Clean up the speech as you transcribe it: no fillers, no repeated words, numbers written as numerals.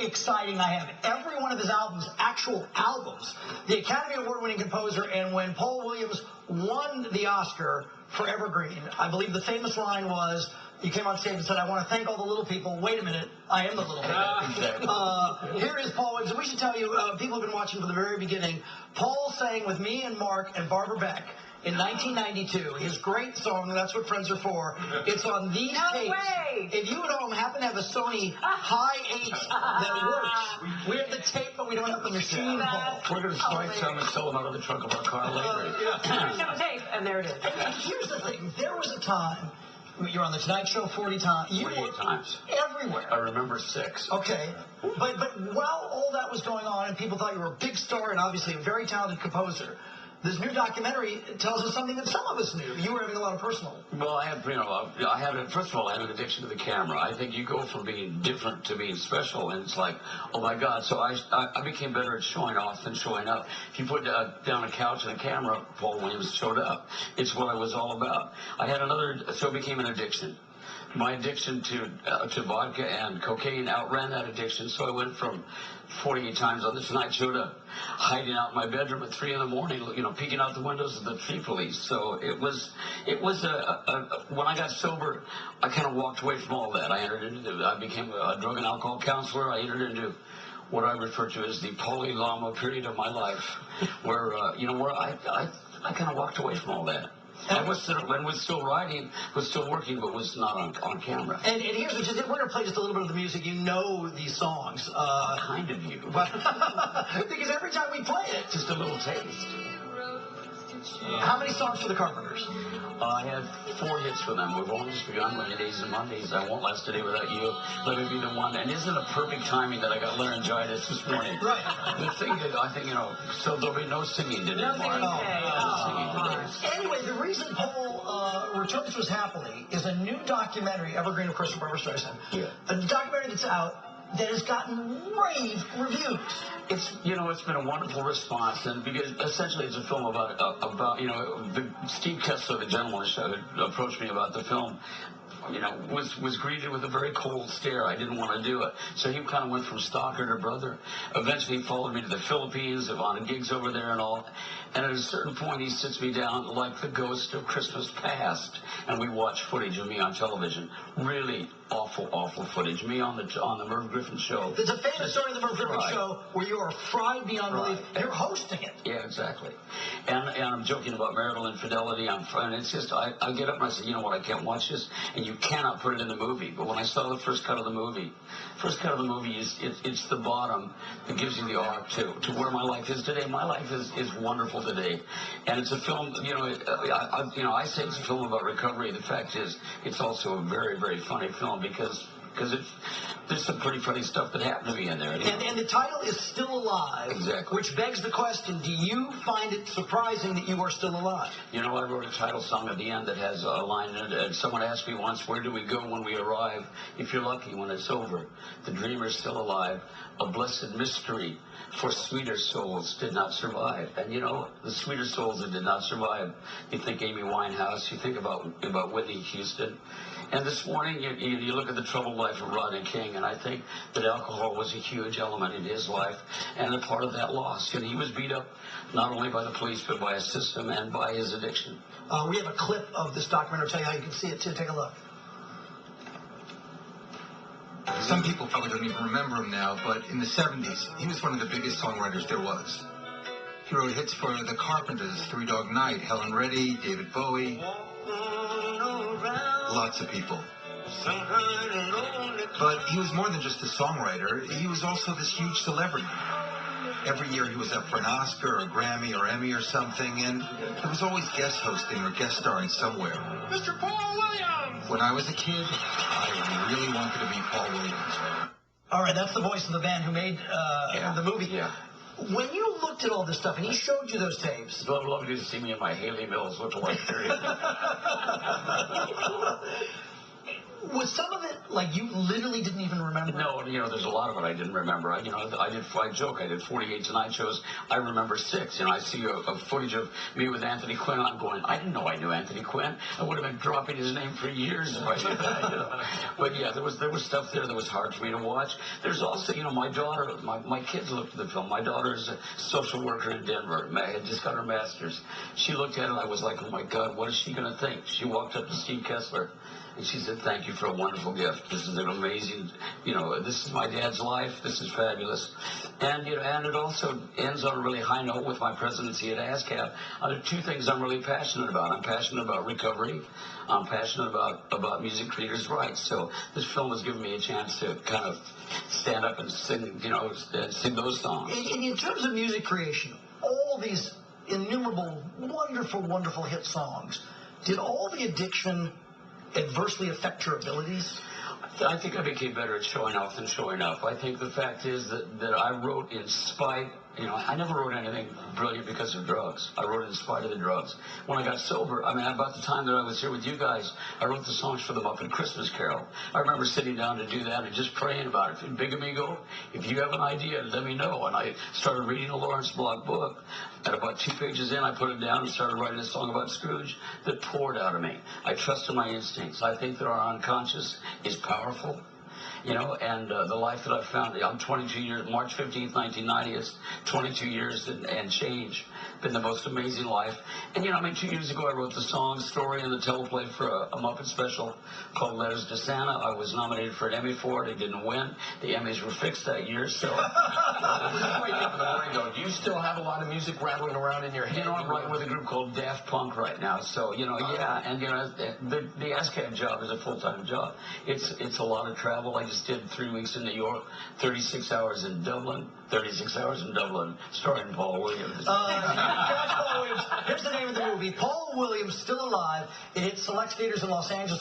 exciting I have every one of his albums, actual albums, the Academy Award-winning composer, and when Paul Williams won the Oscar for Evergreen, I believe the famous line was, you came on stage and said, I want to thank all the little people. Wait a minute, I am the little people. Here is Paul Williams. We should tell you, people have been watching from the very beginning. Paul sang with me and Mark and Barbara Beck in 1992. His great song, That's What Friends Are For. It's on these tapes. Way. If you at home happen to have a Sony Hi-8 that works, we have the tape, but we don't have the machine, Paul. We're going to start some and sell them out of the trunk of our car later. Here's the tape, and there it is. And here's the thing. There was a time, you're on the Tonight Show 40 times. 48 times. Everywhere. I remember 6. Okay. But while all that was going on and people thought you were a big star and obviously a very talented composer, this new documentary tells us something that some of us knew. You were having a lot of personal. Well, I had, first of all, I had an addiction to the camera. I think you go from being different to being special, and it's like, oh my God. So I became better at showing off than showing up. If you put down a couch and a camera, Paul Williams showed up. It's what I was all about. So it became an addiction. My addiction to vodka and cocaine outran that addiction, so I went from 48 times on the Tonight Show to hiding out in my bedroom at 3 in the morning, peeking out the windows of the tree police. So it was when I got sober, I kind of walked away from all that. I became a drug and alcohol counselor. I entered into what I refer to as the Paulie period of my life, where I kind of walked away from all that. I was still writing, was still working, but was not on camera. And here's what we're going to play just a little bit of the music. You know these songs. Kind of you. Because every time we play it, just a little taste. How many songs for the Carpenters? I had 4 hits for them. We've only just begun, Rainy Days and Mondays, I Won't Last a Day Without You, Let Me Be the One. And isn't it perfect timing that I got laryngitis this morning? Right. The thing that I think, so there'll be no singing today. No singing today. Anyway, the reason Paul returns to us happily is a new documentary, Evergreen, of course, from Barbra Streisand. Yeah. A documentary that's out that has gotten rave reviews. It's been a wonderful response, and because essentially it's a film about Steve Kessler, the gentleman who approached me about the film, was greeted with a very cold stare. I didn't want to do it. So he kind of went from stalker to brother. Eventually he followed me to the Philippines, on gigs over there and all. And at a certain point he sits me down like the ghost of Christmas past, and we watch footage of me on television. Really awful, awful footage. Me on the Merv Griffin show. There's a famous story of the Merv Griffin show where you are fried beyond belief. You're hosting it. Yeah, exactly. And I'm joking about marital infidelity. And it's just, I get up and I say, you know what, I can't watch this. And you cannot put it in the movie. But when I saw the first cut of the movie is it's the bottom that gives you the arc to where my life is today. My life is wonderful today. And it's a film, I say it's a film about recovery. The fact is, it's also a very, very funny film because there's some pretty funny stuff that happened to me in there. And the title is Still Alive. Exactly. Which begs the question, do you find it surprising that you are still alive? I wrote a title song at the end that has a line in it. And someone asked me once, where do we go when we arrive? If you're lucky, when it's over. The dreamer's still alive. A blessed mystery, for sweeter souls did not survive. And the sweeter souls that did not survive, you think Amy Winehouse, you think about Whitney Houston. And this morning, you look at the troubled life of Rodney King, and I think that alcohol was a huge element in his life and a part of that loss. And he was beat up not only by the police, but by a system and by his addiction. We have a clip of this documentary. I'll tell you how you can see it, too. Take a look. Some people probably don't even remember him now, but in the 70s, he was one of the biggest songwriters there was. He wrote hits for the Carpenters, Three Dog Night, Helen Reddy, David Bowie, lots of people. But he was more than just a songwriter. He was also this huge celebrity. Every year he was up for an Oscar or a Grammy or Emmy or something, and he was always guest hosting or guest starring somewhere. Mr. Paul Williams! When I was a kid, I really wanted to be Paul Williams. All right, that's the voice of the band who made the movie. Yeah. When you looked at all this stuff and he showed you those tapes... I'd love you to see me in my Haley Mills lookalike period. Was some of it like you literally didn't even remember? No, there's a lot of it I didn't remember. I joke, I did 48 Tonight shows. I remember 6. I see a footage of me with Anthony Quinn. I'm going, I didn't know I knew Anthony Quinn. I would have been dropping his name for years if I did that. But yeah, there was stuff there that was hard for me to watch. There's also, my daughter, my kids looked at the film. My daughter is a social worker in Denver. Had just got her master's. She looked at it and I was like, oh my God, what is she going to think? She walked up to Steve Kessler. And she said, thank you for a wonderful gift. This is an amazing, this is my dad's life. This is fabulous. And, and it also ends on a really high note with my presidency at ASCAP. There are 2 things I'm really passionate about. I'm passionate about recovery. I'm passionate about music creators' rights. So this film has given me a chance to kind of stand up and sing, and sing those songs. In terms of music creation, all these innumerable, wonderful, wonderful hit songs, did all the addiction adversely affect your abilities? I think I became better at showing off than showing up. I think the fact is that I wrote in spite, I never wrote anything brilliant because of drugs. I wrote in spite of the drugs. When I got sober, about the time that I was here with you guys, I wrote the songs for the Muppet Christmas Carol. I remember sitting down to do that and just praying about it. Big Amigo, if you have an idea, let me know. And I started reading a Lawrence Block book. And about 2 pages in, I put it down and started writing a song about Scrooge that poured out of me. I trusted my instincts. I think that our unconscious is powerful. And the life that I've found, I'm 22 years, March 15th, 1990, it's 22 years and change. Been the most amazing life. And, 2 years ago I wrote the song, story, and the teleplay for a Muppet special called Letters to Santa. I was nominated for an Emmy for it. I didn't win. The Emmys were fixed that year, so. Do you still have a lot of music rattling around in your head? I'm writing with a group called Daft Punk right now, so, yeah. And, the ASCAP job is a full-time job. It's a lot of travel. I just did 3 weeks in New York, 36 hours in Dublin, starring Paul Williams. Paul Williams. Here's the name of the movie. Paul Williams, Still Alive. It hit select theaters in Los Angeles